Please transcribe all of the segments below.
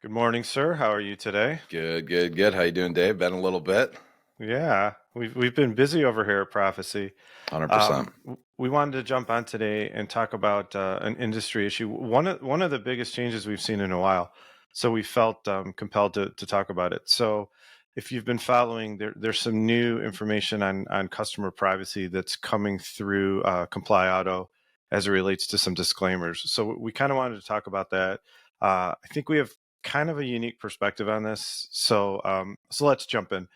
Good morning, sir. How are you today? Good, good, good. How you doing, Dave? Been a little bit. Yeah, we've been busy over here at Prophecy. 100%. We wanted to jump on today and talk about an industry issue. One of the biggest changes we've seen in a while. So we felt compelled to talk about it. So if you've been following, there's some new information on customer privacy that's coming through Comply Auto as it relates to some disclaimers. So we kind of wanted to talk about that. I think we have kind of a unique perspective on this. So let's jump in.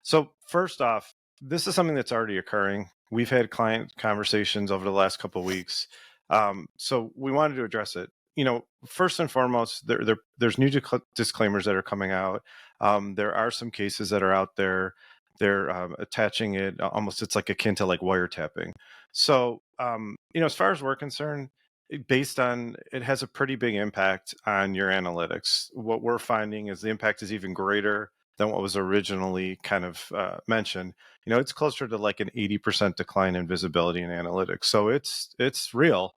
So first off, this is something that's already occurring. We've had client conversations over the last couple of weeks, so we wanted to address it. First and foremost, there's new disclaimers that are coming out. There are some cases that are out there. They're attaching it almost. It's like akin to like wiretapping. So, as far as we're concerned, based on it has a pretty big impact on your analytics. What we're finding is the impact is even greater than what was originally kind of mentioned. It's closer to like an 80% decline in visibility and analytics. So it's real.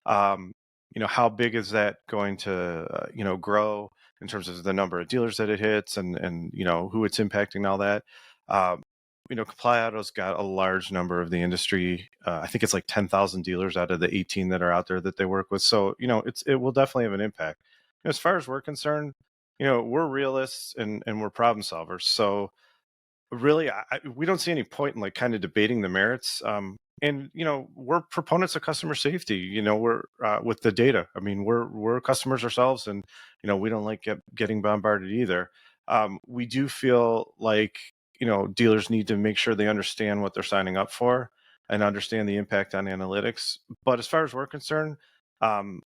How big is that going to grow in terms of the number of dealers that it hits and who it's impacting and all that. Um, Comply Auto's got a large number of the industry. I think it's like 10,000 dealers out of the 18 that are out there that they work with. So it will definitely have an impact. As far as we're concerned, we're realists and we're problem solvers. So really, we don't see any point in like kind of debating the merits. And we're proponents of customer safety. We're with the data. I mean, we're customers ourselves, and we don't like getting bombarded either. We do feel like dealers need to make sure they understand what they're signing up for and understand the impact on analytics. But as far as we're concerned, um,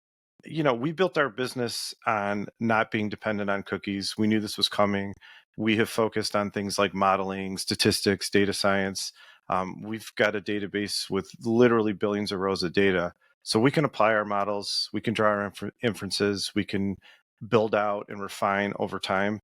we built our business on not being dependent on cookies. We knew this was coming. We have focused on things like modeling, statistics, data science. We've got a database with literally billions of rows of data. So we can apply our models, we can draw our inferences, we can build out and refine over time.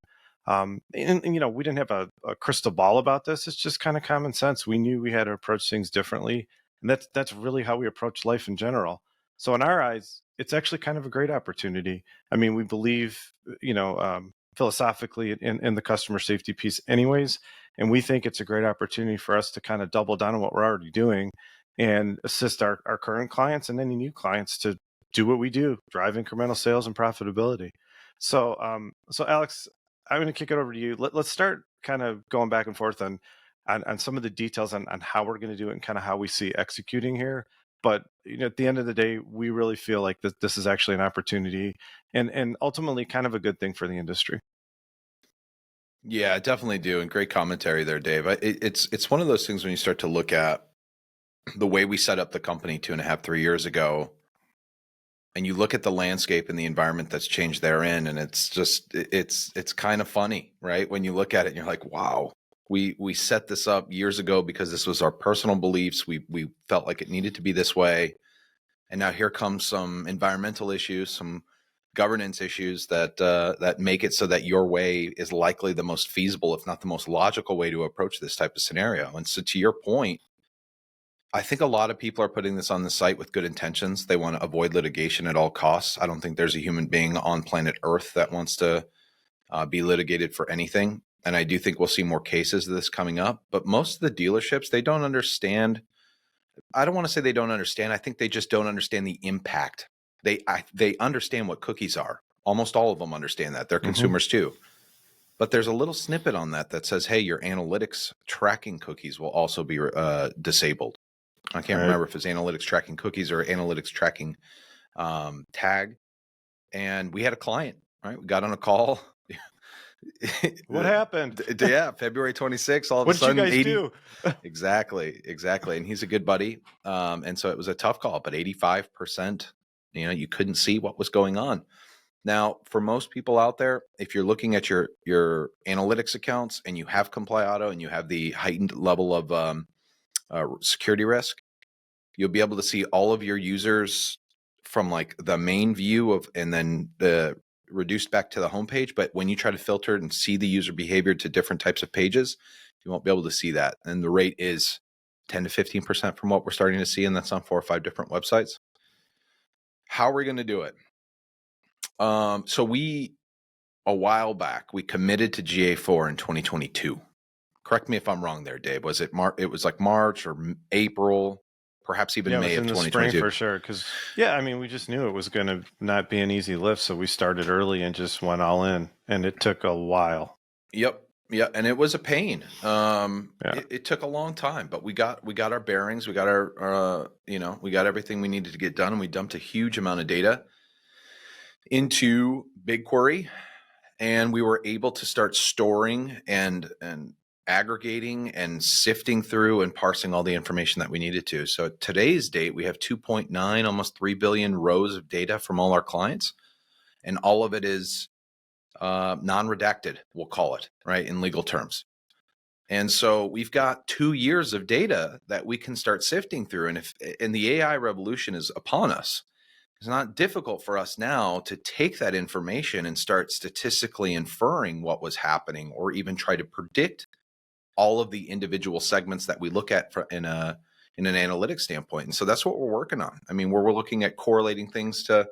And we didn't have a crystal ball about this. It's just kind of common sense. We knew we had to approach things differently. And that's really how we approach life in general. So in our eyes, it's actually kind of a great opportunity. I mean, we believe, philosophically in the customer safety piece anyways, and we think it's a great opportunity for us to kind of double down on what we're already doing and assist our current clients and any new clients to do what we do, drive incremental sales and profitability. So Alex, I'm going to kick it over to you. Let's start kind of going back and forth on some of the details on how we're going to do it and kind of how we see executing here. But at the end of the day, we really feel like that this is actually an opportunity and ultimately kind of a good thing for the industry. Yeah, I definitely do. And great commentary there, Dave. It's one of those things when you start to look at the way we set up the company 2.5, 3 years ago, and you look at the landscape and the environment that's changed therein, and it's kind of funny, right? When you look at it and you're like, wow, we set this up years ago because this was our personal beliefs. We felt like it needed to be this way. And now here comes some environmental issues, some governance issues that make it so that your way is likely the most feasible, if not the most logical way to approach this type of scenario. And so to your point, I think a lot of people are putting this on the site with good intentions. They want to avoid litigation at all costs. I don't think there's a human being on planet Earth that wants to be litigated for anything. And I do think we'll see more cases of this coming up. But most of the dealerships, they don't understand. I don't want to say they don't understand. I think they just don't understand the impact. They understand what cookies are. Almost all of them understand that. They're Hmm. consumers too. But there's a little snippet on that says, hey, your analytics tracking cookies will also be disabled. I can't Right. remember if it's analytics tracking cookies or analytics tracking tag. And we had a client, right? We got on a call. What happened? Yeah, February 26th, all of a What did you sudden guys 80. do? Exactly, exactly. And he's a good buddy. And so it was a tough call, but 85%, you couldn't see what was going on. Now, for most people out there, if you're looking at your analytics accounts and you have Comply Auto and you have the heightened level of security risk, you'll be able to see all of your users from like the main view of, and then the reduced back to the homepage. But when you try to filter and see the user behavior to different types of pages, you won't be able to see that. And the rate is 10 to 15% from what we're starting to see. And that's on 4 or 5 different websites. How are we going to do it? So a while back, we committed to GA4 in 2022. Correct me if I'm wrong there, Dave. Was it It was like March or April, perhaps even Yeah, it May was of in the spring 2022. for sure. Because yeah, I mean, we just knew it was going to not be an easy lift, so we started early and just went all in, and it took a while. Yep. Yeah, and it was a pain. Yeah. It took a long time, but we got our bearings. We got our we got everything we needed to get done, and we dumped a huge amount of data into BigQuery, and we were able to start storing and aggregating and sifting through and parsing all the information that we needed to. So today's date, we have 2.9, almost 3 billion rows of data from all our clients, and all of it is non-redacted, we'll call it, right, in legal terms. And so we've got 2 years of data that we can start sifting through. And the AI revolution is upon us. It's not difficult for us now to take that information and start statistically inferring what was happening, or even try to predict all of the individual segments that we look at in an analytics standpoint. And so that's what we're working on. I mean, we're looking at correlating things to,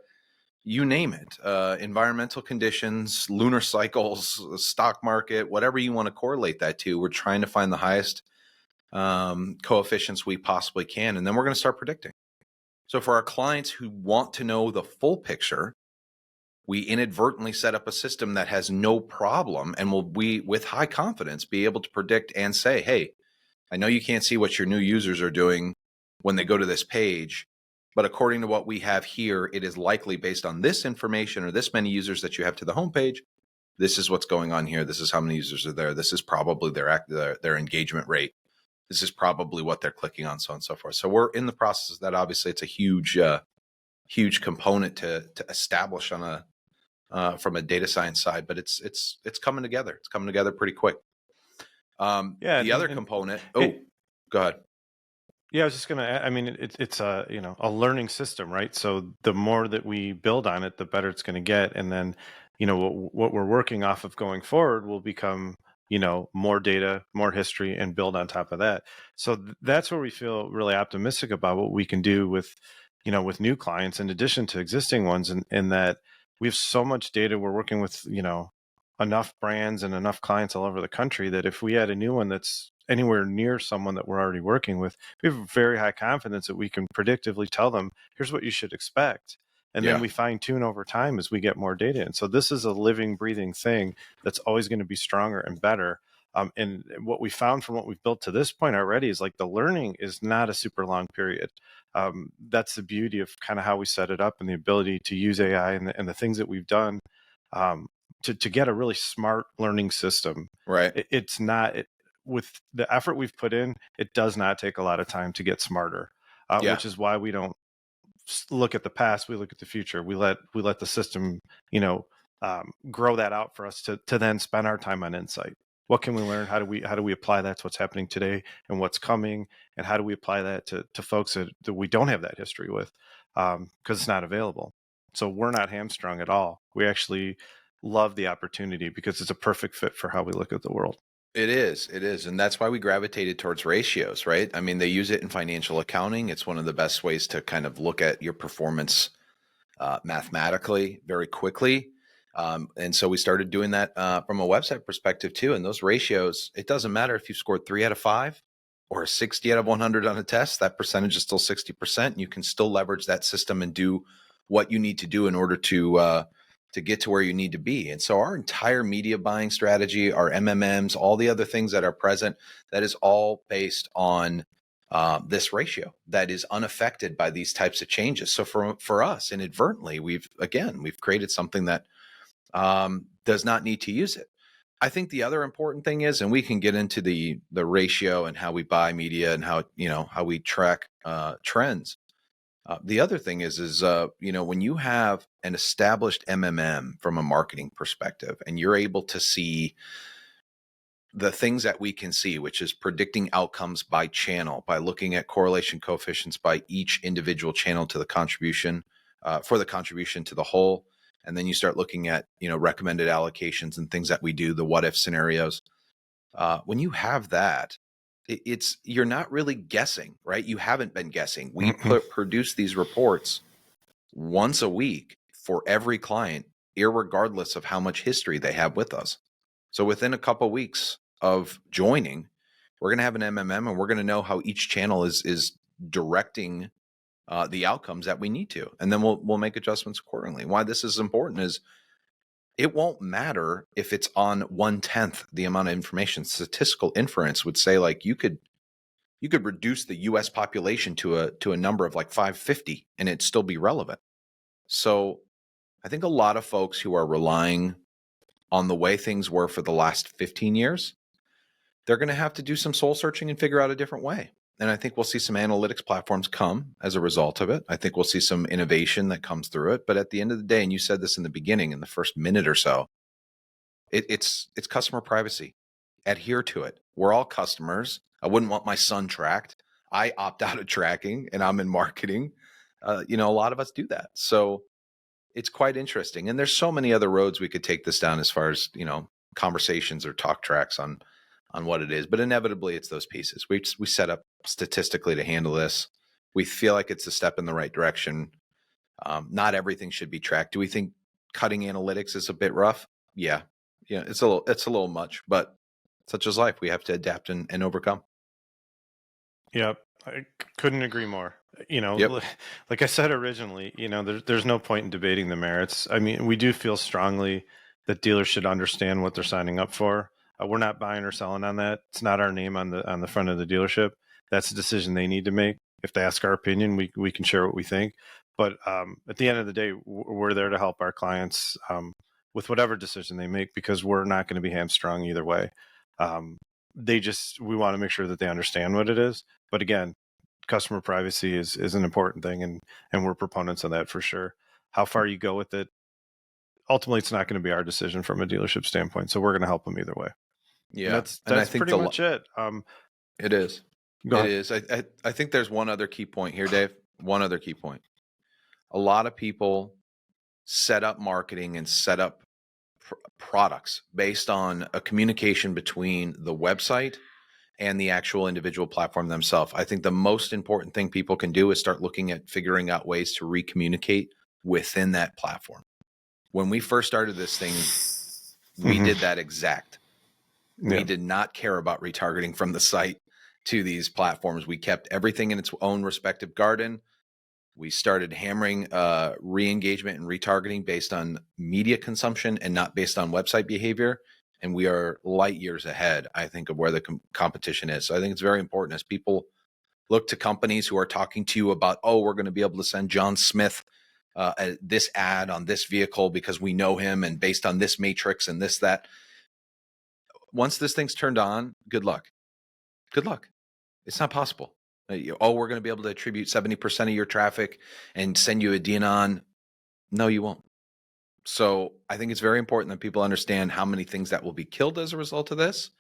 you name it, environmental conditions, lunar cycles, stock market, whatever you want to correlate that to. We're trying to find the highest coefficients we possibly can, and then we're going to start predicting. So for our clients who want to know the full picture, we inadvertently set up a system that has no problem and will, we with high confidence, be able to predict and say, hey, I know you can't see what your new users are doing when they go to this page, but according to what we have here, it is likely based on this information or this many users that you have to the homepage. This is what's going on here. This is how many users are there. This is probably their engagement rate. This is probably what they're clicking on, so on and so forth. So we're in the process of that. Obviously, it's a huge component to establish on from a data science side, but it's coming together. It's coming together pretty quick. Yeah, The other component. Oh, go ahead. yeah, I was just gonna. I mean, it's a a learning system, right? So the more that we build on it, the better it's going to get, and then what we're working off of going forward will become more data, more history, and build on top of that. So that's where we feel really optimistic about what we can do with with new clients in addition to existing ones, and in that we have so much data. We're working with enough brands and enough clients all over the country that if we add a new one that's anywhere near someone that we're already working with, we have very high confidence that we can predictively tell them, here's what you should expect. And then Yeah. we fine tune over time as we get more data. And so this is a living, breathing thing that's always going to be stronger and better. And what we found from what we've built to this point already is like the learning is not a super long period. That's the beauty of kind of how we set it up and the ability to use AI and the things that we've done to get a really smart learning system. Right. It's not with the effort we've put in, it does not take a lot of time to get smarter, Yeah. which is why we don't look at the past, we look at the future. We let the system grow that out for us to then spend our time on insight. What can we learn? How do we apply that to what's happening today and what's coming, and how do we apply that to folks that we don't have that history with, because it's not available. So we're not hamstrung at all. We actually love the opportunity because it's a perfect fit for how we look at the world. It is. And that's why we gravitated towards ratios, right? I mean, they use it in financial accounting. It's one of the best ways to kind of look at your performance mathematically very quickly. And so we started doing that from a website perspective too. And those ratios, it doesn't matter if you scored 3 out of 5 or 60 out of 100 on a test, that percentage is still 60%. You can still leverage that system and do what you need to do in order to get to where you need to be. And so our entire media buying strategy, our MMMs, all the other things that are present, that is all based on this ratio that is unaffected by these types of changes. So for us, inadvertently, we've created something that does not need to use it. I think the other important thing is, and we can get into the ratio and how we buy media and how we track trends. The other thing is when you have an established MMM from a marketing perspective, and you're able to see the things that we can see, which is predicting outcomes by channel, by looking at correlation coefficients by each individual channel to the contribution for the contribution to the whole. And then you start looking at, recommended allocations and things that we do, the what if scenarios. When you have that, you're not really guessing, right? You haven't been guessing. We produce these reports once a week for every client irregardless of how much history they have with us. So within a couple weeks of joining, we're going to have an MMM, and we're going to know how each channel is directing the outcomes that we need to, and then we'll make adjustments accordingly. Why this is important is it won't matter if it's on 1/10 the amount of information. Statistical inference would say like you could reduce the U.S. population to a number of like 550, and it'd still be relevant. So I think a lot of folks who are relying on the way things were for the last 15 years, they're going to have to do some soul searching and figure out a different way. And I think we'll see some analytics platforms come as a result of it. I think we'll see some innovation that comes through it. But at the end of the day, and you said this in the beginning, in the first minute or so, it's customer privacy. Adhere to it. We're all customers. I wouldn't want my son tracked. I opt out of tracking, and I'm in marketing. A lot of us do that. So it's quite interesting. And there's so many other roads we could take this down as far as, conversations or talk tracks on what it is. But inevitably, it's those pieces. We set up statistically to handle this. We feel like it's a step in the right direction. Not everything should be tracked. Do we think cutting analytics is a bit rough? Yeah. It's a little much, but such is life. We have to adapt and overcome. Yep, I couldn't agree more. Yep. Like I said originally, there's no point in debating the merits. I mean, we do feel strongly that dealers should understand what they're signing up for. We're not buying or selling on that. It's not our name on the front of the dealership. That's a decision they need to make. If they ask our opinion, we can share what we think. But at the end of the day, we're there to help our clients with whatever decision they make, because we're not going to be hamstrung either way. We want to make sure that they understand what it is. But again, customer privacy is an important thing, and we're proponents of that for sure. How far you go with it, ultimately, it's not going to be our decision from a dealership standpoint. So we're going to help them either way. Yeah, And that's pretty much it. It is. Go ahead. It is. I think there's one other key point here, Dave. One other key point. A lot of people set up marketing and set up products based on a communication between the website and the actual individual platform themselves. I think the most important thing people can do is start looking at figuring out ways to recommunicate within that platform. When we first started this thing, we did that exact. We did not care about retargeting from the site to these platforms. We kept everything in its own respective garden. We started hammering re-engagement and retargeting based on media consumption and not based on website behavior. And we are light years ahead, I think, of where the competition is. So I think it's very important as people look to companies who are talking to you about, oh, we're going to be able to send John Smith this ad on this vehicle because we know him and based on this matrix and this, that. Once this thing's turned on, good luck. Good luck. It's not possible. Oh, we're going to be able to attribute 70% of your traffic and send you a DNON. No, you won't. So I think it's very important that people understand how many things that will be killed as a result of this.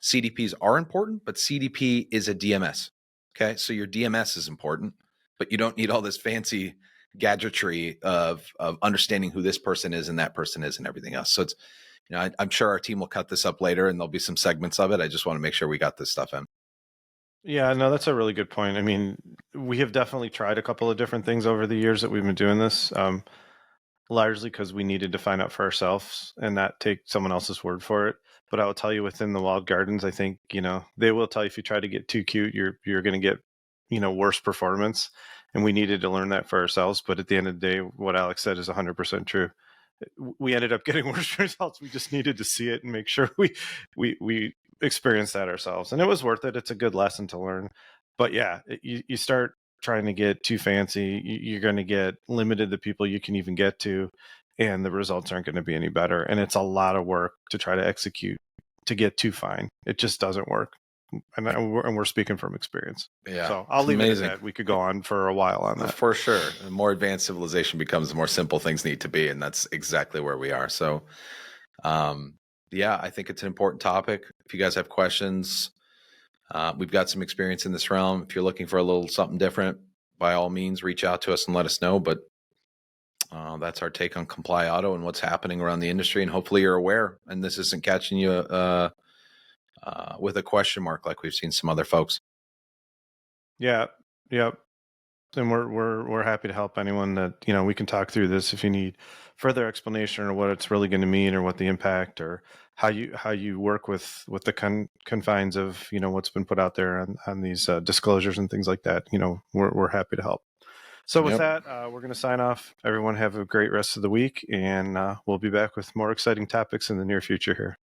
CDPs are important, but CDP is a DMS. Okay, so your DMS is important, but you don't need all this fancy gadgetry of understanding who this person is and that person is and everything else. So it's, I'm sure our team will cut this up later and there'll be some segments of it. I just want to make sure we got this stuff in. Yeah, no, that's a really good point. I mean, we have definitely tried a couple of different things over the years that we've been doing this, largely because we needed to find out for ourselves and not take someone else's word for it. But I will tell you, within the walled gardens, I think, they will tell you if you try to get too cute, you're going to get, worse performance. And we needed to learn that for ourselves. But at the end of the day, what Alex said is 100% true. We ended up getting worse results. We just needed to see it and make sure we experienced that ourselves. And it was worth it. It's a good lesson to learn. But yeah, you start trying to get too fancy, you're going to get limited the people you can even get to, and the results aren't going to be any better. And it's a lot of work to try to execute to get too fine. It just doesn't work. And we're speaking from experience. Yeah. So I'll leave it at that. We could go on for a while on that. For sure. The more advanced civilization becomes, the more simple things need to be. And that's exactly where we are. So, yeah, I think it's an important topic. If you guys have questions, we've got some experience in this realm. If you're looking for a little something different, by all means, reach out to us and let us know. But that's our take on Comply Auto and what's happening around the industry. And hopefully you're aware and this isn't catching you with a question mark like we've seen some other folks. Yeah. Yep. And we're happy to help anyone that, we can talk through this if you need further explanation or what it's really going to mean or what the impact or how you work with the confines of what's been put out there on these disclosures and things like that. We're happy to help. So with Yep. that, we're going to sign off. Everyone have a great rest of the week, and we'll be back with more exciting topics in the near future here.